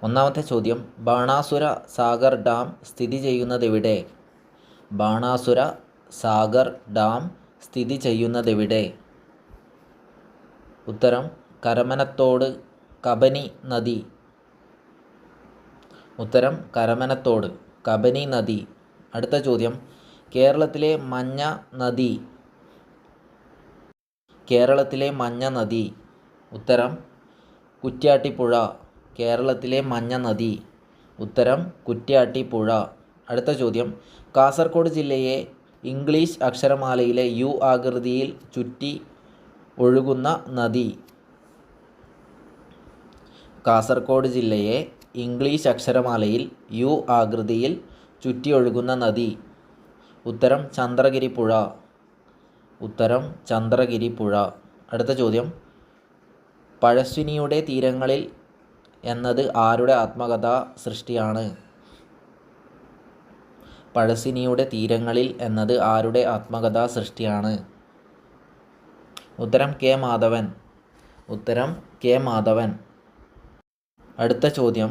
ഒന്നാമത്തെ ചോദ്യം, ബാണാസുര സാഗർ ഡാം സ്ഥിതി ചെയ്യുന്നതെവിടെ? ബാണാസുര സാഗർ ഡാം സ്ഥിതി ചെയ്യുന്നതെവിടെ? ഉത്തരം കരമനത്തോട്, കബനി നദി. ഉത്തരം കരമനത്തോട്, കബനി നദി. അടുത്ത ചോദ്യം, കേരളത്തിലെ മഞ്ഞ നദി. കേരളത്തിലെ മഞ്ഞ നദി. ഉത്തരം കുറ്റ്യാട്ടിപ്പുഴ. കേരളത്തിലെ മഞ്ഞ നദി. ഉത്തരം കുറ്റ്യാട്ടിപ്പുഴ. അടുത്ത ചോദ്യം, കാസർഗോഡ് ജില്ലയെ ഇംഗ്ലീഷ് അക്ഷരമാലയിലെ യു ആകൃതിയിൽ ചുറ്റി ഒഴുകുന്ന നദി. കാസർഗോഡ് ജില്ലയെ ഇംഗ്ലീഷ് അക്ഷരമാലയിൽ യു ആകൃതിയിൽ ചുറ്റി ഒഴുകുന്ന നദി. ഉത്തരം ചന്ദ്രഗിരി പുഴ. ഉത്തരം ചന്ദ്രഗിരി പുഴ. അടുത്ത ചോദ്യം, പഴശ്ശിനിയുടെ തീരങ്ങളിൽ എന്നത് ആരുടെ ആത്മകഥാ സൃഷ്ടിയാണ്? പഴശ്ശിനിയുടെ തീരങ്ങളിൽ എന്നത് ആരുടെ ആത്മകഥാ സൃഷ്ടിയാണ്? ഉത്തരം കെ മാധവൻ. ഉത്തരം കെ മാധവൻ. അടുത്ത ചോദ്യം,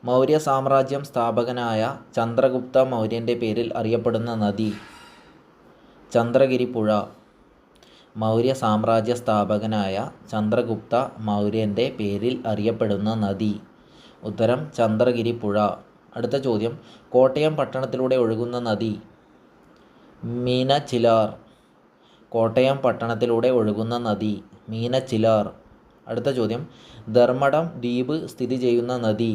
മൗര്യ സാമ്രാജ്യം സ്ഥാപകനായ ചന്ദ്രഗുപ്ത മൗര്യൻ്റെ പേരിൽ അറിയപ്പെടുന്ന നദി. ചന്ദ്രഗിരി പുഴ. മൗര്യ സാമ്രാജ്യ സ്ഥാപകനായ ചന്ദ്രഗുപ്ത മൗര്യൻ്റെ പേരിൽ അറിയപ്പെടുന്ന നദി. ഉത്തരം ചന്ദ്രഗിരി പുഴ. അടുത്ത ചോദ്യം, കോട്ടയം പട്ടണത്തിലൂടെ ഒഴുകുന്ന നദി. മീനച്ചിലാർ. കോട്ടയം പട്ടണത്തിലൂടെ ഒഴുകുന്ന നദി മീനച്ചിലാർ. അടുത്ത ചോദ്യം, ധർമ്മടം ദ്വീപ് സ്ഥിതി ചെയ്യുന്ന നദി.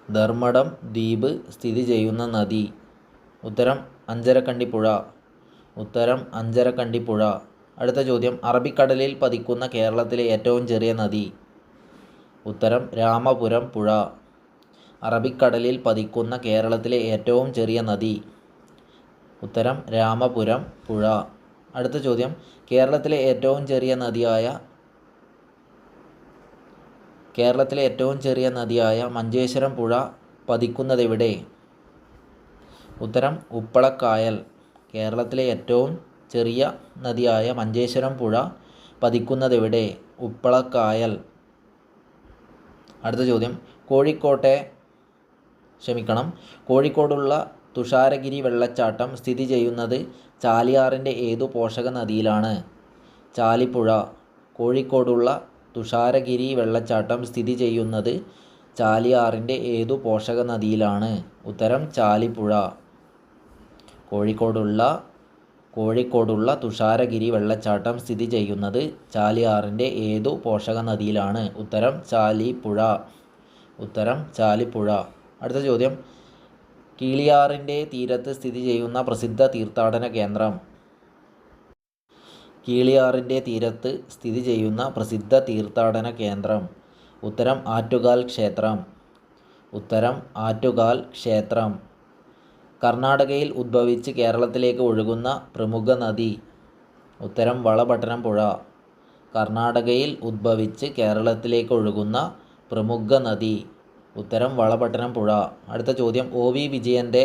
ധർമ്മടം ദ്വീപ് സ്ഥിതി ചെയ്യുന്ന നദി. ഉത്തരം അഞ്ചരക്കണ്ടിപ്പുഴ. ഉത്തരം അഞ്ചരക്കണ്ടിപ്പുഴ. അടുത്ത ചോദ്യം, അറബിക്കടലിൽ പതിക്കുന്ന കേരളത്തിലെ ഏറ്റവും ചെറിയ നദി. ഉത്തരം രാമപുരം പുഴ. അറബിക്കടലിൽ പതിക്കുന്ന കേരളത്തിലെ ഏറ്റവും ചെറിയ നദി. ഉത്തരം രാമപുരം പുഴ. അടുത്ത ചോദ്യം, കേരളത്തിലെ ഏറ്റവും ചെറിയ നദിയായ മഞ്ചേശ്വരം പുഴ പതിക്കുന്നതെവിടെ? ഉത്തരം ഉപ്പളക്കായൽ. കേരളത്തിലെ ഏറ്റവും ചെറിയ നദിയായ മഞ്ചേശ്വരം പുഴ പതിക്കുന്നതെവിടെ? ഉപ്പളക്കായൽ. അടുത്ത ചോദ്യം, കോഴിക്കോടുള്ള തുഷാരഗിരി വെള്ളച്ചാട്ടം സ്ഥിതി ചെയ്യുന്നത് ചാലിയാറിൻ്റെ ഏതു പോഷക നദിയിലാണ്? ചാലിപ്പുഴ. കോഴിക്കോടുള്ള തുഷാരഗിരി വെള്ളച്ചാട്ടം സ്ഥിതി ചെയ്യുന്നത് ചാലിയാറിൻ്റെ ഏതു പോഷക നദിയിലാണ്? ഉത്തരം ചാലിപ്പുഴ. കോഴിക്കോടുള്ള തുഷാരഗിരി വെള്ളച്ചാട്ടം സ്ഥിതി ചെയ്യുന്നത് ചാലിയാറിൻ്റെ ഏതു പോഷക നദിയിലാണ്? ഉത്തരം ചാലിപ്പുഴ. ഉത്തരം ചാലിപ്പുഴ. അടുത്ത ചോദ്യം, കീളിയാറിൻ്റെ തീരത്ത് സ്ഥിതി ചെയ്യുന്ന പ്രസിദ്ധ തീർത്ഥാടന കേന്ദ്രം. കീളിയാറിൻ്റെ തീരത്ത് സ്ഥിതി ചെയ്യുന്ന പ്രസിദ്ധ തീർത്ഥാടന കേന്ദ്രം. ഉത്തരം ആറ്റുകാൽ ക്ഷേത്രം. ഉത്തരം ആറ്റുകാൽ ക്ഷേത്രം. കർണാടകയിൽ ഉദ്ഭവിച്ച് കേരളത്തിലേക്ക് ഒഴുകുന്ന പ്രമുഖ നദി. ഉത്തരം വളപട്ടണം പുഴ. കർണാടകയിൽ ഉദ്ഭവിച്ച് കേരളത്തിലേക്ക് ഒഴുകുന്ന പ്രമുഖ നദി. ഉത്തരം വളപട്ടണം പുഴ. അടുത്ത ചോദ്യം, ഒ വി വിജയൻ്റെ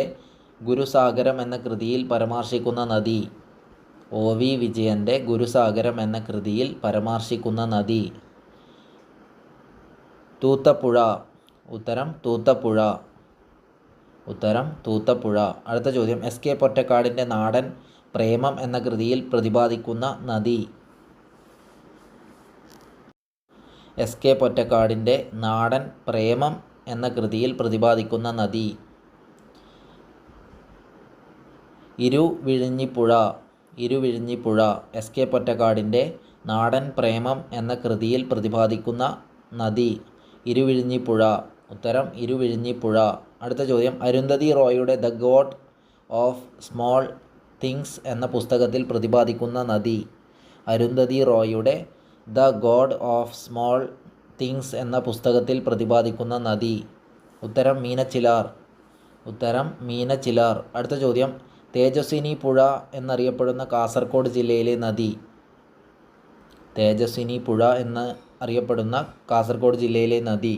ഗുരുസാഗരം എന്ന കൃതിയിൽ പരാമർശിക്കുന്ന നദി. ഒ വി വിജയൻ്റെ ഗുരുസാഗരം എന്ന കൃതിയിൽ പരാമർശിക്കുന്ന നദി. തൂത്തപ്പുഴ. ഉത്തരം തൂത്തപ്പുഴ. ഉത്തരം തൂത്തപ്പുഴ. അടുത്ത ചോദ്യം, എസ് കെ പൊറ്റക്കാടിൻ്റെ നാടൻ പ്രേമം എന്ന കൃതിയിൽ പ്രതിപാദിക്കുന്ന നദി. എസ് കെ പൊറ്റക്കാടിൻ്റെ നാടൻ പ്രേമം എന്ന കൃതിയിൽ പ്രതിപാദിക്കുന്ന നദി. ഇരുവിഴിഞ്ഞിപ്പുഴ. ഇരുവിഴിഞ്ഞിപ്പുഴ. എസ് കെ പൊറ്റക്കാടിൻ്റെ നാടൻ പ്രേമം എന്ന കൃതിയിൽ പ്രതിപാദിക്കുന്ന നദി. ഇരുവിഴിഞ്ഞിപ്പുഴ. ഉത്തരം ഇരുവിഴിഞ്ഞിപ്പുഴ. അടുത്ത ചോദ്യം, അരുന്ധതി റോയുടെ the god of small things എന്ന പുസ്തകത്തിൽ പ്രതിപാദിക്കുന്ന നദി. അരുന്ധതി റോയുടെ the god of small things എന്ന പുസ്തകത്തിൽ പ്രതിപാദിക്കുന്ന നദി. ഉത്തരം മീനച്ചിലാർ. ഉത്തരം മീനച്ചിലാർ. അടുത്ത ചോദ്യം, തേജസ്വിനി പുഴ എന്നറിയപ്പെടുന്ന കാസർഗോഡ് ജില്ലയിലെ നദി. തേജസ്വിനി പുഴ എന്ന് അറിയപ്പെടുന്ന കാസർഗോഡ് ജില്ലയിലെ നദി.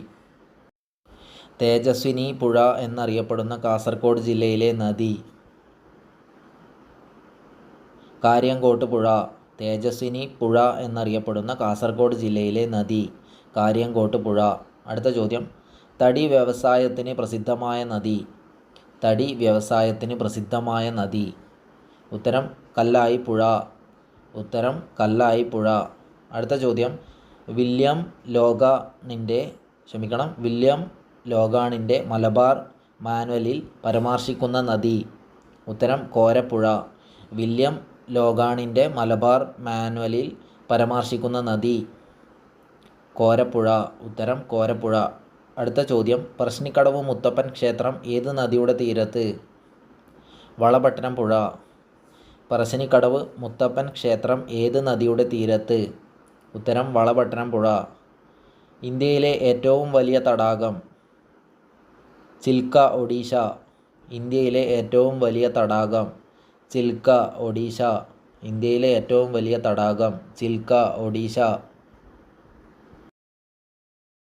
തേജസ്വിനി പുഴ എന്നറിയപ്പെടുന്ന കാസർഗോഡ് ജില്ലയിലെ നദി. കാര്യങ്കോട്ട് പുഴ. തേജസ്വിനി പുഴ എന്നറിയപ്പെടുന്ന കാസർഗോഡ് ജില്ലയിലെ നദി. കാര്യങ്കോട്ട് പുഴ. അടുത്ത ചോദ്യം, തടി വ്യവസായത്തിന് പ്രസിദ്ധമായ നദി. തടി വ്യവസായത്തിന് പ്രസിദ്ധമായ നദി. ഉത്തരം കല്ലായിപ്പുഴ. ഉത്തരം കല്ലായിപ്പുഴ. അടുത്ത ചോദ്യം, വില്യം ലോഗാണിൻ്റെ മലബാർ മാനുവലിൽ പരാമർശിക്കുന്ന നദി. ഉത്തരം കോരപ്പുഴ. വില്യം ലോഗാണിൻ്റെ മലബാർ മാനുവലിൽ പരാമർശിക്കുന്ന നദി കോരപ്പുഴ. ഉത്തരം കോരപ്പുഴ. അടുത്ത ചോദ്യം, പറശ്ശിനിക്കടവ് മുത്തപ്പൻ ക്ഷേത്രം ഏത് നദിയുടെ തീരത്ത്? വളപട്ടണം പുഴ. പറശ്ശിനിക്കടവ് മുത്തപ്പൻ ക്ഷേത്രം ഏത് നദിയുടെ തീരത്ത്? ഉത്തരം വളപട്ടണം പുഴ. ഇന്ത്യയിലെ ഏറ്റവും വലിയ തടാകം. ചിൽക്ക, ഒഡീഷ. ഇന്ത്യയിലെ ഏറ്റവും വലിയ തടാകം ചിൽക്ക, ഒഡീഷ. ഇന്ത്യയിലെ ഏറ്റവും വലിയ തടാകം ചിൽക്ക, ഒഡീഷ.